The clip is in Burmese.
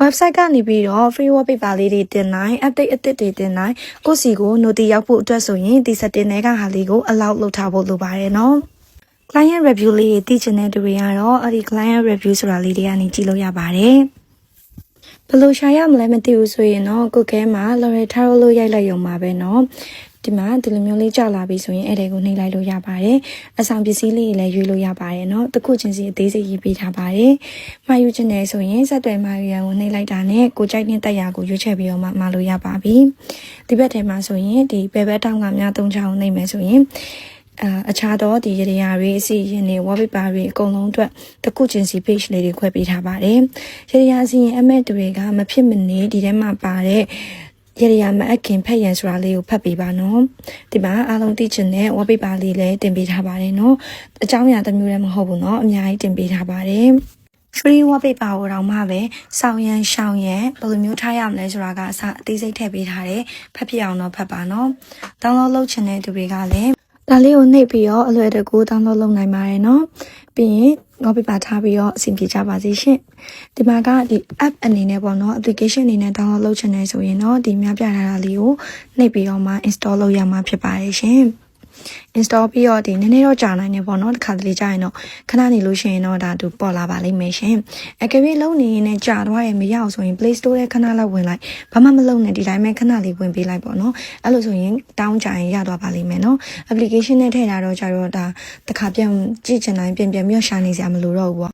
website ကနေပြီးတော့ free wallpaper လေးတွေတင်နိုင် update အသစ်တွေတင်နိုင်ကိုစီကို notice ရောက်ဖို့အတွက်ဆိုရင်ဒီ setting တွေကဟာလေးကို allow လုပ်ထားဖို့လိုပါတယ်နော် client review လေးတွေသိချင်တဲ့သူတွေကတော့အဲ့ဒီ client review ဆိုတာလေးတွေကနေကြည့်လို့ရပါတယ်ဘယ်လိုရှာရမလဲမသိဘူးဆိုရင်တော့ကိုခဲမှာ L'Oreal Tarot လို့ရိုက်လိုက်ရုံပါပဲเนาะဒီမှာဒီလိုမျိုးလေးကြောက်လာပြီဆိုရင်အဲ့ဒါကိုနှိပ်လိုက်လို့ရပါတယ်အဆောင်ပစ္စည်းလေးတွေလည်းရွေးလို့ရပါတယ်เนาะတစ်ခုချင်းစီအသေးစိတ်ရေးပေးထားပါတယ်မှာယူချင်တယ်ဆိုရင်ဆက်သွယ်မှာယူရန်ကိုနှိပ်လိုက်တာနဲ့ကိုကြိုက်တဲ့တက်ရာကိုရွေးချယ်ပြီးတော့မှာလို့ရပါပြီဒီဘက်ထဲမှာဆိုရင်ဒီဘယ်ဘက်တောင်းကများသုံးချောင်းနှိပ်မယ်ဆိုရင်အခြားသောဒီရေရာတွေအစီအရင်တွေ wallpaper တွေအကုန်လုံးအတွက်တစ်ခုချင်းစီ page လေးတွေခွဲပေးထားပါတယ်ရေရာအစီရင်အမဲ့တွေကမဖြစ်မနေဒီထဲမှာပါတဲ့ရေရာမအခင်ဖက်ရန်ဆိုတာလေးကိုဖတ်ပေးပါနော်ဒီမှာအားလုံးသိချင်တဲ့ wallpaper လေးလည်းတင်ပေးထားပါတယ်နော်အကြောင်းအရာတစ်မျိုးလည်းမဟုတ်ဘူးနော်အများကြီးတင်ပေးထားပါတယ် free wallpaper ကိုတော့မှပဲစောင်းရန်ရှောင်းရန်ဘယ်လိုမျိုးထားရမလဲဆိုတာကအစအသေးစိတ်ထည့်ပေးထားတယ်ဖတ်ပြအောင်တော့ဖတ်ပါနော် download လုပ်ချင်တဲ့သူတွေကလည်းဒါလေးကိုနှိပ်ပြီးတော့အလွယ်တကူ download လုပ်နိုင်ပါတယ်နော်ပြီးရင် wallpaper ထားပြီးတော့အဆင်ပြေကြပါစေရှင်ဒီမှာကဒီ app အနေနဲ့ပေါ့နော် application အနေနဲ့ download လုပ်ချင်တယ်ဆိုရင်တော့ဒီများပြထားတာလေးကိုနှိပ်ပြီးတော့မှ install လုပ်ရမှာဖြစ်ပါတယ်ရှင်install ပြီးတော့ဒီနည်းနည်းတော့ကြာနိုင်နေပေါ့နော်တစ်ခါတလေကြာရင်တော့ခဏနေလို့ရှိရင်တော့ဒါသူပေါ်လာပါလိမ့်မယ်ရှင်အကယ်၍လုံးနေရင်လည်းကြာသွားရင်မရအောင်ဆိုရင် Play Store ထဲခဏလောက်ဝင်လိုက်ဘာမှမလုပ်နဲ့ဒီတိုင်းပဲခဏလေးဝင်ပေးလိုက်ပေါ့နော်အဲ့လိုဆိုရင်တောင်းကြရင်ရသွားပါလိမ့်မယ်နော် application နဲ့ထည့်တာတော့ကြာတော့ဒါတစ်ခါပြန်ကြည့်ချင်တိုင်းပြန်ပြီးရှာနေစရာမလိုတော့ဘူးပေါ့